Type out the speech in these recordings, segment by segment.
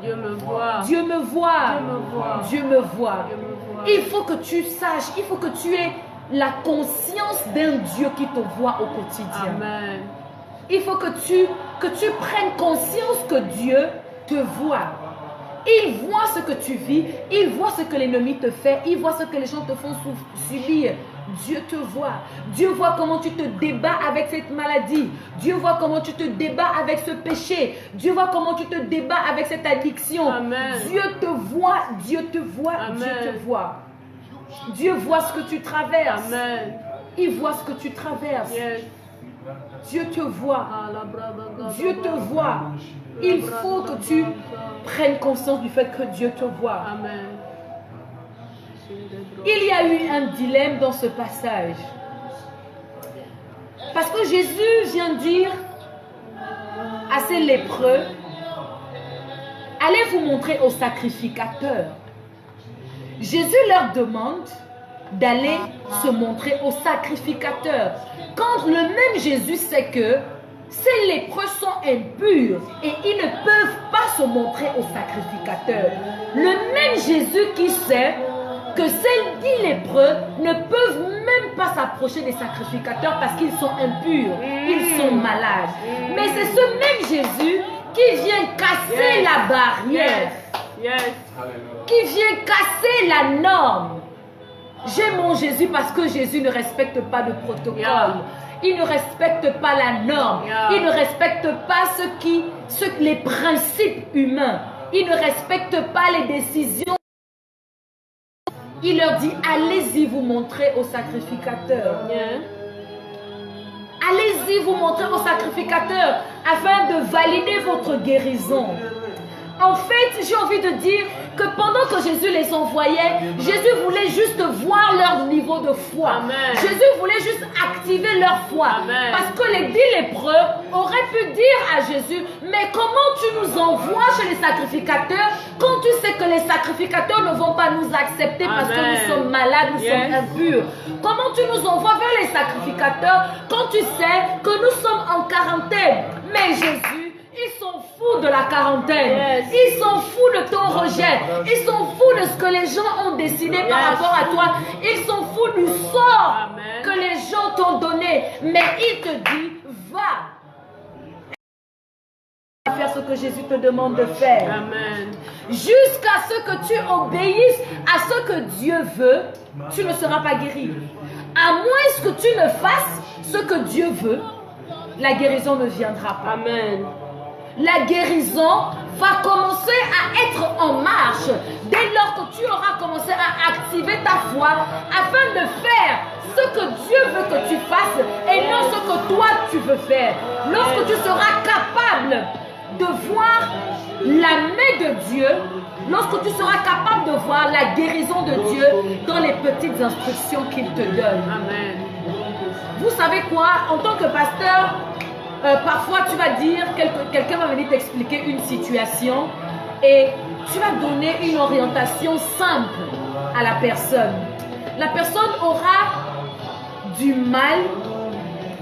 Dieu me voit. Dieu me voit. Dieu me voit. Dieu me voit. Dieu me voit. Il faut que tu saches, il faut que tu aies la conscience d'un Dieu qui te voit au quotidien. Amen. Il faut que tu prennes conscience que Dieu te voit. Il voit ce que tu vis, il voit ce que l'ennemi te fait, il voit ce que les gens te font subir. Dieu te voit. Dieu voit comment tu te débats avec cette maladie. Dieu voit comment tu te débats avec ce péché. Dieu voit comment tu te débats avec cette addiction. Amen. Dieu te voit, Dieu te voit, Amen. Dieu te voit. Dieu voit ce que tu traverses. Amen. Il voit ce que tu traverses. Yes. Dieu te voit. Ah, la brava, Dieu te voit. Il faut que tu prennes conscience du fait que Dieu te voit. Amen. Il y a eu un dilemme dans ce passage. Parce que Jésus vient dire à ces lépreux, allez vous montrer au sacrificateur. Jésus leur demande d'aller se montrer au sacrificateur. Quand le même Jésus sait que ces lépreux sont impurs et ils ne peuvent pas se montrer au sacrificateur. Le même Jésus qui sait que ces 10 lépreux ne peuvent même pas s'approcher des sacrificateurs parce qu'ils sont impurs, ils sont malades. Mais c'est ce même Jésus qui vient casser la barrière, qui vient casser la norme. J'aime mon Jésus parce que Jésus ne respecte pas de protocole. Il ne respecte pas la norme. Il ne respecte pas les principes humains. Il ne respecte pas les décisions. Il leur dit, allez-y vous montrer au sacrificateur. Allez-y vous montrer au sacrificateur afin de valider votre guérison. En fait, j'ai envie de dire que pendant que Jésus les envoyait, Jésus voulait juste voir leur niveau de foi. Amen. Jésus voulait juste activer leur foi. Amen. Parce que les 10 lépreux auraient pu dire à Jésus, mais comment tu nous envoies chez les sacrificateurs quand tu sais que les sacrificateurs ne vont pas nous accepter parce que nous sommes malades, nous sommes impurs. Comment tu nous envoies vers les sacrificateurs quand tu sais que nous sommes en quarantaine? Mais Jésus, ils sont fous de la quarantaine. Ils sont fous de ton rejet. Ils sont fous de ce que les gens ont décidé par rapport à toi. Ils sont fous du sort que les gens t'ont donné. Mais il te dit, va faire ce que Jésus te demande de faire. Amen. Jusqu'à ce que tu obéisses à ce que Dieu veut, tu ne seras pas guéri. À moins que tu ne fasses ce que Dieu veut, la guérison ne viendra pas. Amen. La guérison va commencer à être en marche dès lors que tu auras commencé à activer ta foi afin de faire ce que Dieu veut que tu fasses et non ce que toi tu veux faire. Lorsque tu seras capable de voir la main de Dieu, lorsque tu seras capable de voir la guérison de Dieu dans les petites instructions qu'il te donne. Amen. Vous savez quoi? En tant que pasteur, parfois tu vas dire, quelqu'un va venir t'expliquer une situation et tu vas donner une orientation simple à la personne. La personne aura du mal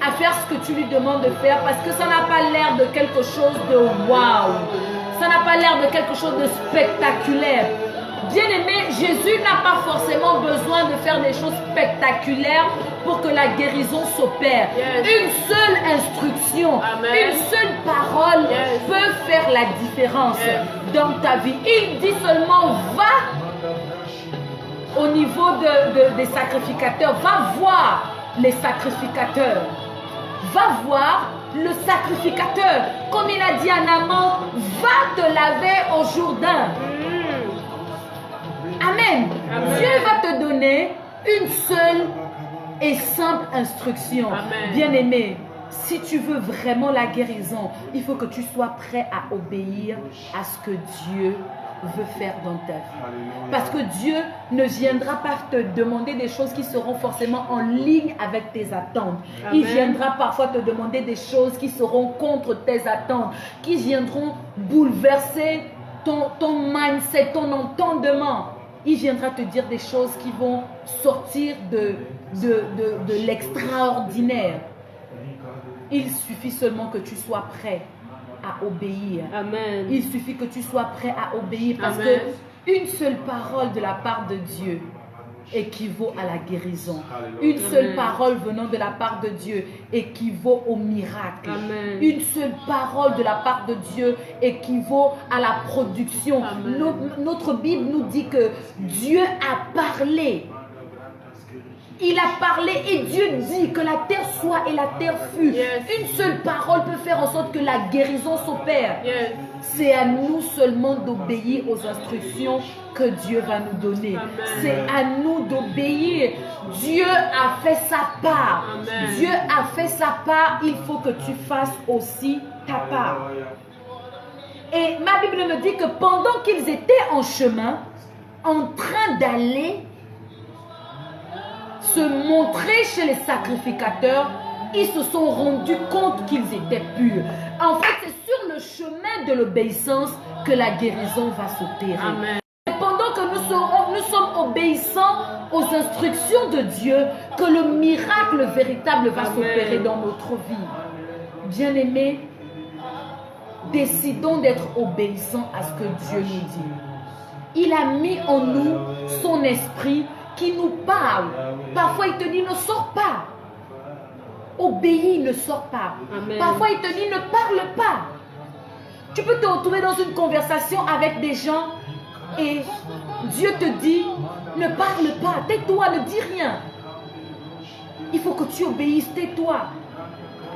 à faire ce que tu lui demandes de faire parce que ça n'a pas l'air de quelque chose de waouh. Ça n'a pas l'air de quelque chose de spectaculaire. Bien-aimé, Jésus n'a pas forcément besoin de faire des choses spectaculaires pour que la guérison s'opère. Une seule instruction, une seule parole peut faire la différence dans ta vie. Il dit seulement, va au niveau des sacrificateurs, va voir les sacrificateurs. Va voir le sacrificateur. Comme il a dit à Naaman, va te laver au Jourdain. Amen. Dieu va te donner une seule et simple instruction. Bien-aimé, si tu veux vraiment la guérison, il faut que tu sois prêt à obéir à ce que Dieu veut faire dans ta vie. Parce que Dieu ne viendra pas te demander des choses qui seront forcément en ligne avec tes attentes. Il viendra parfois te demander des choses qui seront contre tes attentes, qui viendront bouleverser ton mindset, ton entendement. Il viendra te dire des choses qui vont sortir de l'extraordinaire. Il suffit seulement que tu sois prêt à obéir. Amen. Il suffit que tu sois prêt à obéir parce Amen. que une seule parole de la part de Dieu équivaut à la guérison. Une seule parole venant de la part de Dieu équivaut au miracle. Amen. Une seule parole de la part de Dieu équivaut à la production. Notre Bible nous dit que Dieu a parlé. Il a parlé et Dieu dit que la terre soit et la terre fut. Yes. Une seule parole peut faire en sorte que la guérison s'opère. Yes. C'est à nous seulement d'obéir aux instructions que Dieu va nous donner. Amen. C'est à nous d'obéir. Dieu a fait sa part. Amen. Dieu a fait sa part. Il faut que tu fasses aussi ta part. Et ma Bible me dit que pendant qu'ils étaient en chemin, en train d'aller se montrer chez les sacrificateurs, ils se sont rendus compte qu'ils étaient purs. En fait, c'est sur le chemin de l'obéissance que la guérison va s'opérer. Amen. Et pendant que nous sommes obéissants aux instructions de Dieu, que le miracle véritable va s'opérer dans notre vie. Bien-aimés, décidons d'être obéissants à ce que Dieu nous dit. Il a mis en nous son esprit qui nous parle. Parfois, il te dit ne sors pas. Obéis, ne sors pas. Amen. Parfois, il te dit ne parle pas. Tu peux te retrouver dans une conversation avec des gens et Dieu te dit ne parle pas, tais-toi, ne dis rien. Il faut que tu obéisses, tais-toi.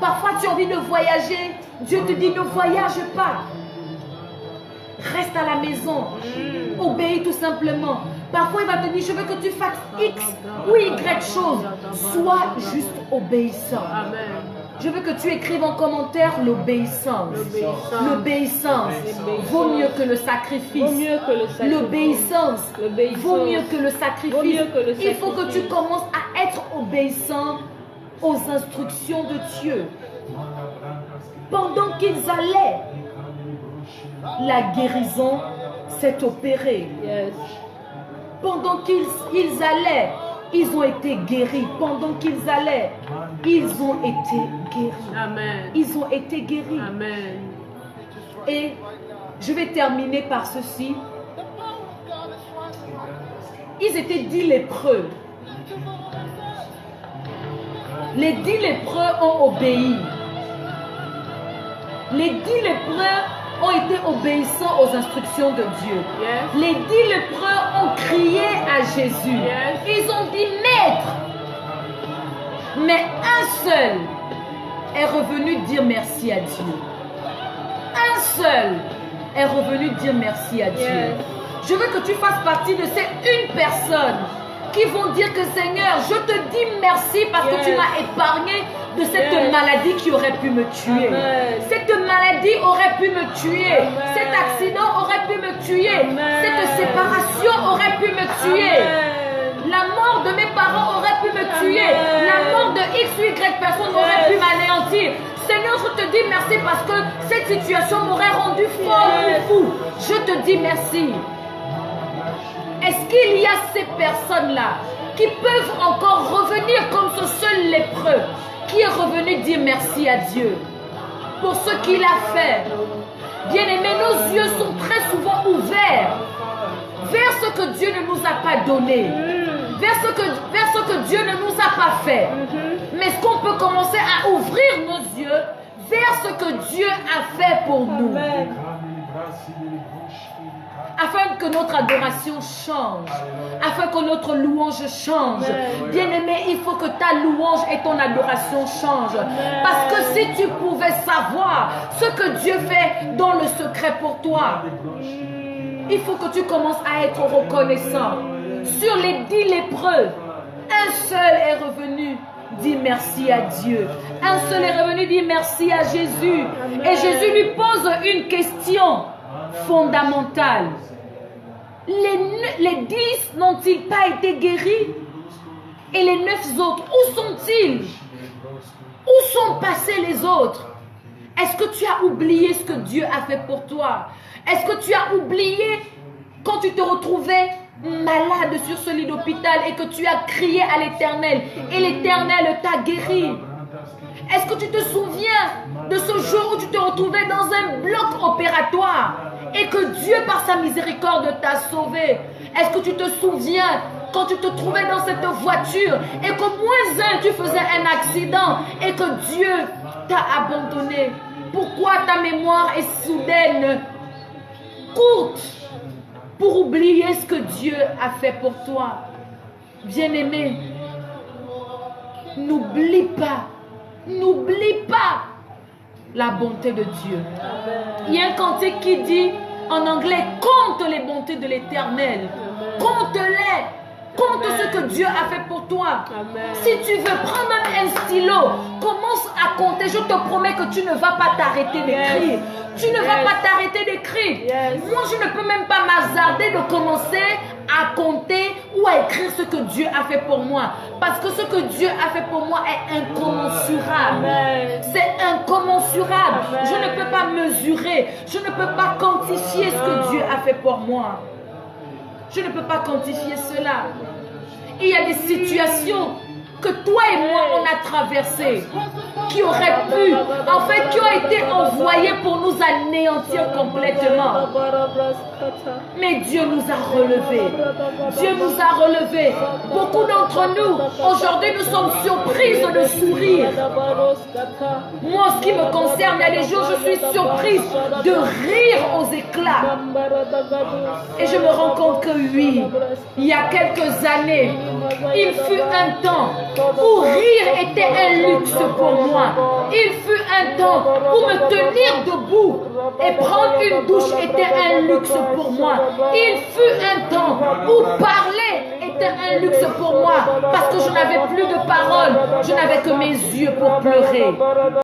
Parfois, tu as envie de voyager. Dieu te dit ne voyage pas. Reste à la maison. Obéis tout simplement. Parfois, il va te dire, je veux que tu fasses X ou Y chose. Sois juste obéissant. Amen. Je veux que tu écrives en commentaire l'obéissance. L'obéissance vaut mieux que le sacrifice. Vaut mieux que le sacrifice. L'obéissance vaut mieux que le Vaut sacrifice. mieux que le Il faut que tu sacrifice. commences à être obéissant aux instructions de Dieu. Pendant qu'ils allaient, la guérison s'est opérée. Yes. Pendant qu'ils allaient, ils ont été guéris. Pendant qu'ils allaient, ils ont été guéris. Amen. Ils ont été guéris. Amen. Et je vais terminer par ceci. Ils étaient 10 lépreux. Les 10 lépreux ont obéi. Les 10 lépreux ont été obéissants aux instructions de Dieu. Yes. Les 10 lépreux ont crié à Jésus. Yes. Ils ont dit, Maître. Mais un seul est revenu dire merci à Dieu. Un seul est revenu dire merci à Dieu. Yes. Je veux que tu fasses partie de ces une personne qui vont dire que Seigneur, je te dis merci parce que tu Yes. m'as épargné de cette Yes. maladie qui aurait pu me tuer. Amen. Cette maladie aurait pu me tuer. Amen. Cet accident aurait pu me tuer. Amen. Cette séparation aurait pu me tuer. Amen. La mort de mes parents aurait pu me tuer. Amen. La mort de X ou Y personne aurait pu m'anéantir. Seigneur, je te dis merci parce que cette situation m'aurait rendu folle ou fou. Je te dis merci. Est-ce qu'il y a ces personnes-là qui peuvent encore revenir comme ce seul lépreux qui est revenu dire merci à Dieu pour ce qu'il a fait? Bien-aimés, nos yeux sont très souvent ouverts vers ce que Dieu ne nous a pas donné, vers ce que Dieu ne nous a pas fait. Mais est-ce qu'on peut commencer à ouvrir nos yeux vers ce que Dieu a fait pour nous? Amen. Afin que notre adoration change, afin que notre louange change. Bien-aimé, il faut que ta louange et ton adoration changent. Parce que si tu pouvais savoir ce que Dieu fait dans le secret pour toi, il faut que tu commences à être reconnaissant. Sur les 10 lépreux, un seul est revenu dire merci à Dieu. Un seul est revenu dire merci à Jésus. Et Jésus lui pose une question fondamentale. Les 10 n'ont-ils pas été guéris? Et les 9 autres, où sont-ils? Où sont passés les autres? Est-ce que tu as oublié ce que Dieu a fait pour toi? Est-ce que tu as oublié quand tu te retrouvais malade sur ce lit d'hôpital et que tu as crié à l'Éternel et l'Éternel t'a guéri? Est-ce que tu te souviens de ce jour où tu te retrouvais dans un bloc opératoire et que Dieu, par sa miséricorde, t'a sauvé. Est-ce que tu te souviens quand tu te trouvais dans cette voiture et qu'au moins tu faisais un accident et que Dieu t'a abandonné? Pourquoi ta mémoire est soudaine, courte, pour oublier ce que Dieu a fait pour toi? Bien-aimé, n'oublie pas la bonté de Dieu. Il y a un cantique qui dit en anglais, compte les bontés de l'Éternel. Compte-les. Compte ce que Dieu a fait pour toi. Amen. Si tu veux, prends même un stylo, commence à compter. Je te promets que tu ne vas pas t'arrêter d'écrire. Tu ne vas pas t'arrêter d'écrire. Moi, je ne peux même pas m'hasarder de commencer à compter ou à écrire ce que Dieu a fait pour moi. Parce que ce que Dieu a fait pour moi est incommensurable. C'est incommensurable. Amen. Je ne peux pas mesurer. Je ne peux pas quantifier ce que Dieu a fait pour moi. Je ne peux pas quantifier cela. Il y a des situations que toi et moi on a traversées, qui auraient pu, en fait, qui ont été envoyées pour nous anéantir complètement. Mais Dieu nous a relevés. Dieu nous a relevés. Beaucoup d'entre nous, aujourd'hui, nous sommes surprises de sourire. Moi, en ce qui me concerne, il y a des jours, je suis surprise de rire aux éclats. Et je me rends compte que oui, il y a quelques années, il fut un temps où rire était un luxe pour moi. Il fut un temps où me tenir debout et prendre une douche était un luxe pour moi. Il fut un temps où parler était un luxe pour moi parce que je n'avais plus de paroles. Je n'avais que mes yeux pour pleurer.